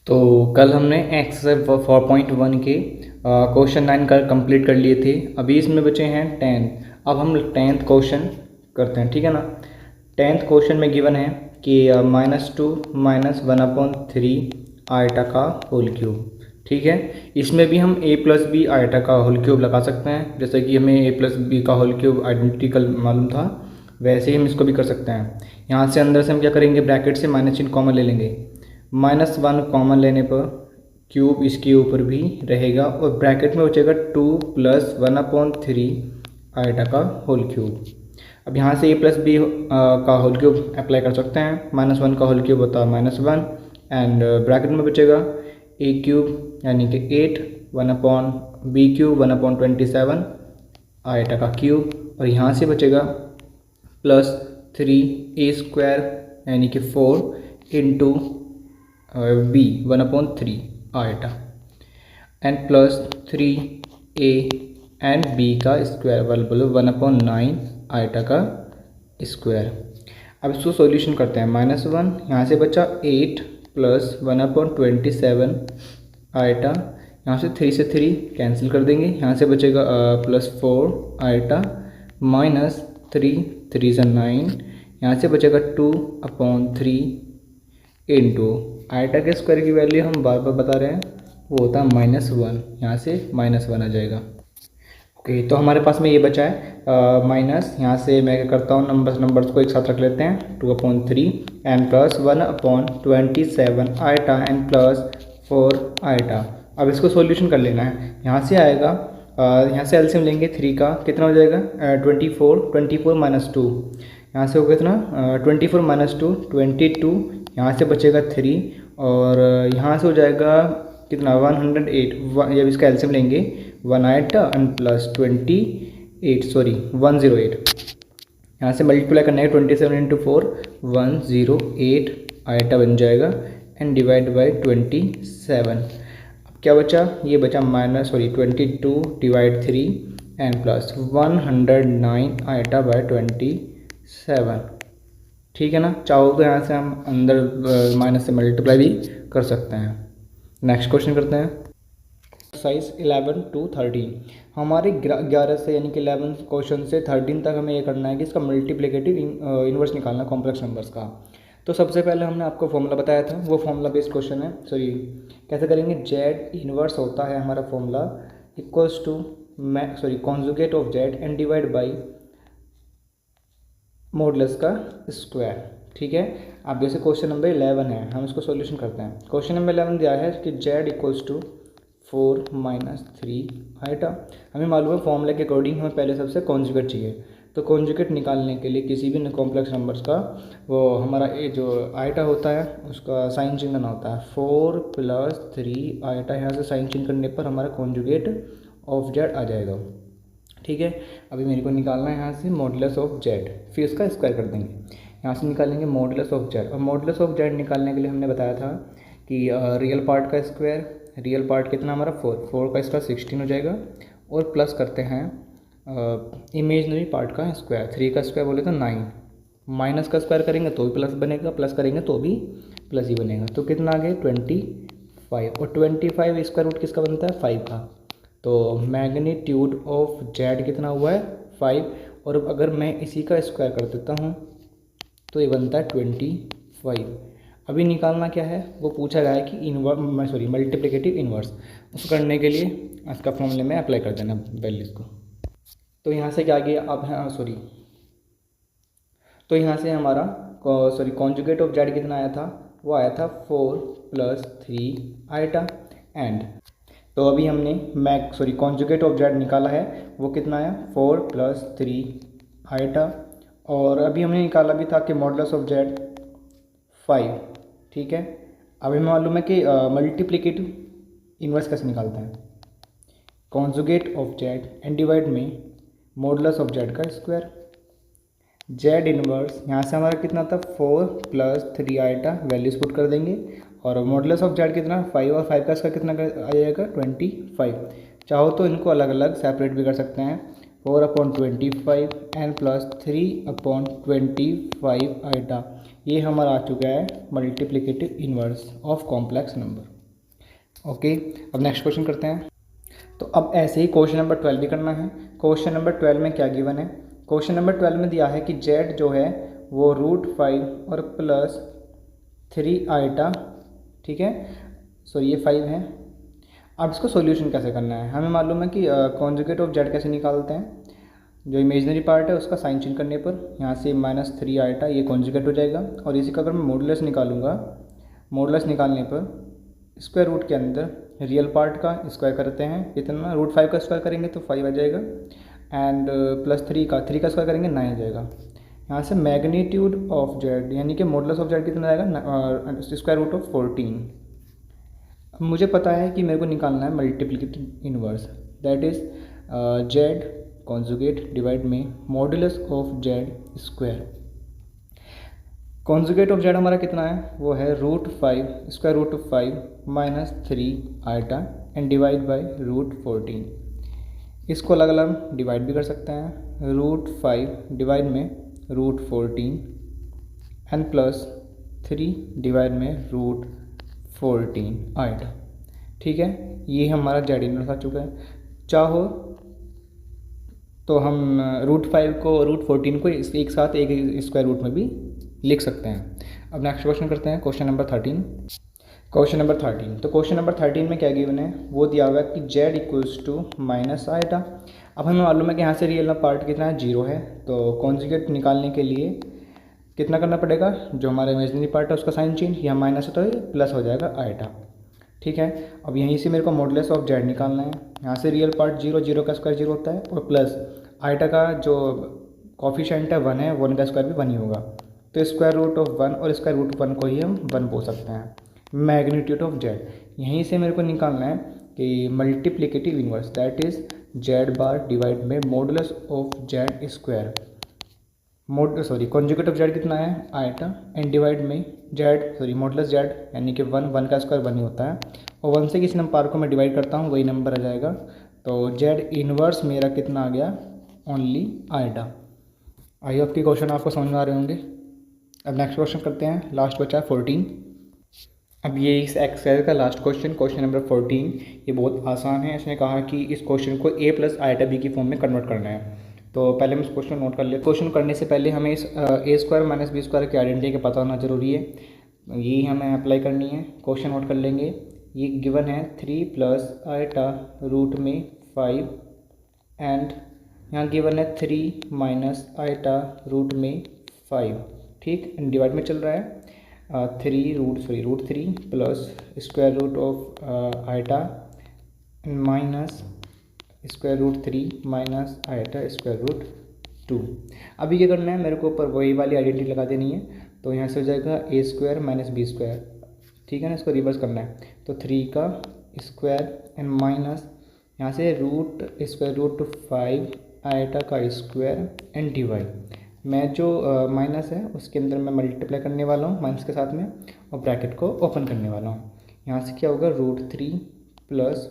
तो कल हमने एक्सरसाइज 4.1 के क्वेश्चन 9 कंप्लीट कर लिए थे। अभी इसमें बचे हैं 10। अब हम 10th क्वेश्चन करते हैं, ठीक है ना। 10th क्वेश्चन में गिवन है कि -2 -1/3 आयटा का होल क्यूब, ठीक है। इसमें भी हम a + b आयटा का होल क्यूब लगा सकते हैं। जैसे कि हमें a + b का होल क्यूब आइडेंटिकल मालूम था, वैसे ही हम इसको भी कर सकते हैं। यहाँ से अंदर से हम क्या करेंगे, ब्रैकेट से माइनस चिन्ह कॉमन ले लेंगे। -1 कॉमन लेने पर क्यूब इसके ऊपर भी रहेगा और ब्रैकेट में बचेगा 2 + 1/3 आयटा का होल क्यूब। अब यहाँ से a + b का होल क्यूब अप्लाई कर सकते हैं। -1 का होल क्यूब होता है -1 एंड ब्रैकेट में बचेगा a³ यानी कि 8 1/b³ 1/27 आयटा का क्यूब, और यहाँ से बचेगा +3a² यानी कि 4 into b 1/3 eta and +3a and b का स्क्वायर बोलो 1/9 आयटा का स्क्वायर। अब इसको सॉल्यूशन करते हैं। -1 यहाँ से बचा 8 + 1/27 आयटा, यहाँ से 3 से 3 कैंसिल कर देंगे। यहाँ से बचेगा +4 आयटा -3 3 से 9, यहाँ से बचेगा 2/3 इंटू आयटा के स्क्वायर की वैल्यू हम बार बार बता रहे हैं, वो होता है -1। यहाँ से -1 आ जाएगा। ओके, तो हमारे पास में ये बचा है माइनस। यहाँ से मैं क्या करता हूँ, नंबर्स को एक साथ रख लेते हैं। 2/3 एंड +1/27 आयटा एंड +4 आयटा। अब इसको सॉल्यूशन कर लेना है। यहाँ से आएगा, यहाँ से एलसीएम लेंगे 3 का, कितना हो जाएगा 24 - 2, यहाँ से हो कितना 24 - 2 22, यहाँ से बचेगा 3 और यहाँ से हो जाएगा कितना 108। जब इसका एलसीएम लेंगे 1 आयटा एंड +28 सॉरी 108, यहाँ से मल्टीप्लाई करना है 27 × 4 108 आयटा बन जाएगा एंड डिवाइड बाई 27। अब क्या बचा, ये बचा -22 डिवाइड 3 एंड +109 आयटा बाय 27, ठीक है ना। चाहो तो यहाँ से हम अंदर माइनस से मल्टीप्लाई भी कर सकते हैं। नेक्स्ट क्वेश्चन करते हैं। एक्सरसाइज 11 to 13 हमारे 11 से यानी कि 11 क्वेश्चन से 13 तक हमें ये करना है कि इसका मल्टीप्लिकेटिव इन्वर्स निकालना कॉम्प्लेक्स नंबर्स का। तो सबसे पहले हमने आपको फॉर्मूला बताया था, वो फॉर्मूला बेस्ड क्वेश्चन है। सॉरी कैसे करेंगे, जेड इन्वर्स होता है हमारा formula equals to conjugate of Z and divide by modulus का स्क्वायर, ठीक है। अब जैसे क्वेश्चन नंबर 11 है, हम इसको सॉल्यूशन करते हैं। क्वेश्चन नंबर 11 दिया है कि जेड इक्वल्स टू 4 - 3 आयटा। हमें मालूम है फॉर्मूले के अकॉर्डिंग हमें पहले सबसे कॉन्जुगेट चाहिए। तो कॉन्जुगेट निकालने के लिए किसी भी कॉम्प्लेक्स नंबर्स का वो हमारा ये जो आयटा होता है उसका साइन चिन्ह करना होता है। 4 + 3 आयटा, यहाँ से साइन चिन्ह करने पर हमारा कॉन्जुगेट ऑफ जेड आ जाएगा, ठीक है। अभी मेरे को निकालना है यहाँ से मॉडुलस ऑफ जेड, फिर इसका स्क्वायर कर देंगे। यहाँ से निकालेंगे मॉडुलस ऑफ जेड, और मॉडुलस ऑफ जेड निकालने के लिए हमने बताया था कि रियल पार्ट का स्क्वायर, रियल पार्ट कितना हमारा 4 का इसका 16 हो जाएगा, और प्लस करते हैं इमेजनरी पार्ट का स्क्वायर। 3 का स्क्वायर बोले तो 9, माइनस का स्क्वायर करेंगे तो भी प्लस बनेगा, प्लस करेंगे तो भी प्लस ही बनेगा। तो कितना आ गया 25, और 25 स्क्वायर रूट किसका बनता है 5 का। तो मैग्नीट्यूड ऑफ जेड कितना हुआ है 5, और अगर मैं इसी का स्क्वायर कर देता हूँ तो ये बनता है 25। अभी निकालना क्या है, वो पूछा गया है कि मल्टीप्लिकेटिव इन्वर्स। उसको करने के लिए इसका फॉर्मूले में अप्लाई कर देना वैल्यूज़ को। तो यहाँ से क्या गया अब है तो यहाँ से हमारा कॉन्जुगेट ऑफ जेड कितना आया था, वो आया था 4 + 3 आयटा एंड। तो अभी हमने कॉन्जुगेट ऑफ जेड निकाला है, वो कितना आया 4 + 3 आयटा, और अभी हमने निकाला भी था कि मॉडुलस ऑफ जेड 5, ठीक है। अभी मालूम है कि मल्टीप्लिकेटिव इन्वर्स कैसे निकालते हैं, conjugate of Z and divide में मॉडुलस ऑफ जेड का स्क्वायर। जेड इन्वर्स यहाँ से हमारा कितना था 4 + 3 आयटा, वैल्यूज पुट कर देंगे, और मॉडुलस ऑफ जेड कितना 5, और 5 का इसका कितना आ जाएगा 25। चाहो तो इनको अलग अलग सेपरेट भी कर सकते हैं। 4/25 एंड +3/25 आइटा। ये हमारा आ चुका है multiplicative inverse of complex number. Okay, अब नेक्स्ट क्वेश्चन करते हैं। तो अब ऐसे ही क्वेश्चन नंबर 12 भी करना है। क्वेश्चन नंबर 12 में क्या गिवन है? क्वेश्चन नंबर 12 में दिया है कि जेड जो है वो √5 और +3 आइटा, ठीक है, सो ये 5 है। अब इसको सॉल्यूशन कैसे करना है? हमें मालूम है कि कॉन्जुगेट ऑफ जेड कैसे निकालते हैं। जो इमेजिनरी पार्ट है उसका साइन चेंज करने पर यहाँ से -3 आइटा ये कॉन्जुगेट हो जाएगा, और इसी का अगर मैं मॉडुलस निकालूंगा, मॉडुलस निकालने पर स्क्वायर रूट के अंदर रियल पार्ट का स्क्वायर करते हैं, कितना √5 का स्क्वायर करेंगे तो 5 आ जाएगा, एंड +3 का स्क्वायर करेंगे 9 आ जाएगा। यहाँ से मैग्नीट्यूड ऑफ जेड यानी कि मॉडुलस ऑफ जेड कितना आएगा, स्क्वायर रूट ऑफ 14। अब मुझे पता है कि मेरे को निकालना है multiplicative inverse, that is z conjugate divide में modulus of z square. Conjugate of z हमारा कितना है, वो है √5 square root of 5 -3 iota and divide by √14। इसको अलग अलग डिवाइड भी कर सकते हैं, √5 डिवाइड में √14 एंड +3 डिवाइड में √14 आइटा, ठीक है। ये हमारा जेड इनवर्स आ चुका है। चाहो तो हम √5 को √14 को एक साथ एक स्क्वायर रूट में भी लिख सकते हैं। अब नेक्स्ट क्वेश्चन करते हैं, क्वेश्चन नंबर 13। क्वेश्चन नंबर 13, तो क्वेश्चन नंबर 13 में क्या गिवन है, वो दिया हुआ है कि Z equals to minus iota. अब हमें मालूम है कि यहाँ से रियल पार्ट कितना है, 0 है, तो कॉन्जुगेट निकालने के लिए कितना करना पड़ेगा, जो हमारा इमेजिनरी पार्ट है उसका साइन चेंज, यहाँ माइनस है तो ये प्लस हो जाएगा आइटा, ठीक है। अब यहीं से मेरे को मॉडुलस ऑफ जेड निकालना है। यहाँ से रियल पार्ट 0, 0 का स्क्वायर 0 होता है, और प्लस आइटा का जो कॉफिशेंट है 1 है, 1 का स्क्वायर भी 1 ही होगा, तो स्क्वायर रूट ऑफ 1 और स्क्वायर रूट 1 को ही हम 1 बोल सकते हैं। मैग्नीट्यूड ऑफ जेड, यहीं से मेरे को निकालना है कि multiplicative inverse, that is z bar divide में modulus of z square. Conjugate of z कितना है, आइटा, एंड डिवाइड में मॉडुलस जेड यानी कि 1 का स्क्वायर 1 ही होता है, और 1 से किसी नंबर को मैं डिवाइड करता हूँ वही नंबर आ जाएगा। तो जेड इनवर्स मेरा कितना आ गया, ओनली आइटा। आई होप कि क्वेश्चन आपको समझ में आ रहे होंगे। अब नेक्स्ट क्वेश्चन करते हैं, लास्ट बचा है 14। अब ये इस एक्सरसाइज का लास्ट क्वेश्चन, क्वेश्चन नंबर 14, ये बहुत आसान है। इसने कहा कि इस क्वेश्चन को a + आइटा b की फॉर्म में कन्वर्ट करना है। तो पहले हम इस क्वेश्चन नोट कर लेते हैं। क्वेश्चन करने से पहले हमें इस a² - b² की आइडेंटिटी का पता होना जरूरी है, यही हमें अप्लाई करनी है। क्वेश्चन नोट कर लेंगे। ये गिवन है 3 + आइटा √5 एंड यहाँ गिवन है 3 - आइटा √5, ठीक, डिवाइड में चल रहा है। √3 plus square root of iota minus square root 3 minus iota square root 2। अभी क्या करना है, मेरे को ऊपर वही वाली आइडेंटिटी लगा देनी है, तो यहाँ से हो जाएगा a² - b², ठीक है ना, इसको रिवर्स करना है। तो 3 का स्क्वायर एंड माइनस यहाँ से स्क्वायर रूट 5 आइटा का स्क्वायर एंड डिवाइड। मैं जो माइनस है उसके अंदर मैं मल्टीप्लाई करने वाला हूँ माइनस के साथ में, और ब्रैकेट को ओपन करने वाला हूँ। यहाँ से क्या होगा, √3 प्लस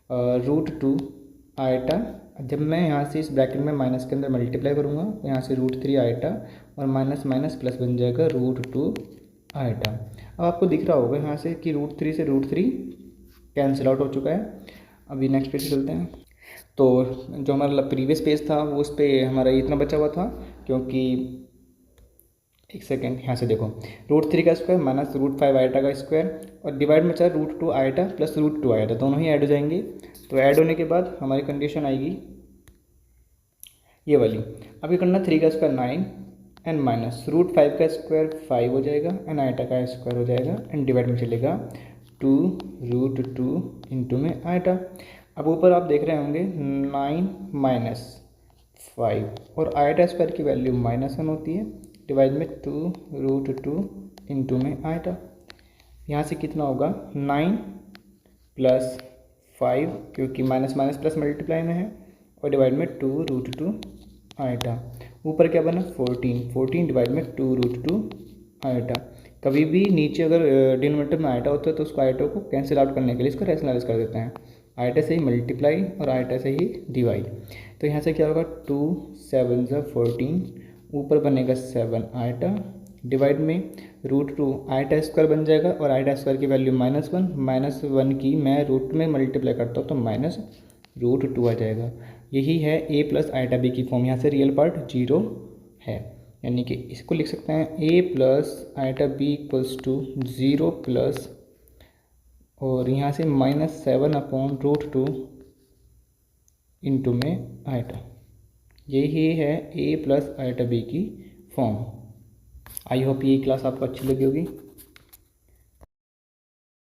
√2 आइटा। जब मैं यहाँ से इस ब्रैकेट में माइनस के अंदर मल्टीप्लाई करूँगा, यहाँ से √3 आइटा और माइनस माइनस प्लस बन जाएगा √2 आइटा। अब आपको दिख रहा होगा यहाँ से कि √3 से √3 कैंसिल आउट हो चुका है। अभी नेक्स्ट पेज चलते हैं। तो जो हमारा प्रीवियस पेज था वो उस पर हमारा इतना बचा हुआ था, क्योंकि एक सेकेंड, यहाँ से देखो, √3 का स्क्वायर माइनस √5 आइटा का स्क्वायर और डिवाइड में चाहे √2 आइटा प्लस √2 आइटा, दोनों ही ऐड हो जाएंगे। तो ऐड होने के बाद हमारी कंडीशन आएगी ये वाली। अब ये करना 3 का स्क्वायर 9 एंड माइनस √5 का स्क्वायर 5 हो जाएगा एंड आइटा का स्क्वायर हो जाएगा एंड डिवाइड में चलेगा 2 √2 इंटू में आइटा। अब ऊपर आप देख रहे होंगे 9 - 5 और आइटा स्क्वायर की वैल्यू -1 होती है, डिवाइड में 2 √2 इंटू में आइटा। यहाँ से कितना होगा 9 + 5 क्योंकि माइनस माइनस प्लस मल्टीप्लाई में है, और डिवाइड में 2 √2 आइटा। ऊपर क्या बना 14 डिवाइड में 2 √2 आइटा। कभी भी नीचे अगर डिनोमिनेटर में आइटा होता है तो उसको आइटा को कैंसिल आउट करने के लिए इसको रैशनलाइज कर देते हैं, आइटा से ही मल्टीप्लाई और आइटा से ही डिवाइड। तो यहाँ से क्या होगा 2 7 14, ऊपर बनेगा 7 आइटा, डिवाइड में √2 आईटा स्क्वायर बन जाएगा और आईटा स्क्वायर की वैल्यू -1 की मैं रूट में मल्टीप्लाई करता हूँ तो -√2 आ जाएगा। यही है a प्लस आईटा बी की फॉर्म। यहाँ से रियल पार्ट 0 है, यानी कि इसको लिख सकते हैं a plus iota B equals to 0 plus और यहाँ से -7/√2 इंटू में आईटा। यही है a प्लस आईटा बी की फॉर्म। आई होप ये क्लास आपको अच्छी लगी होगी।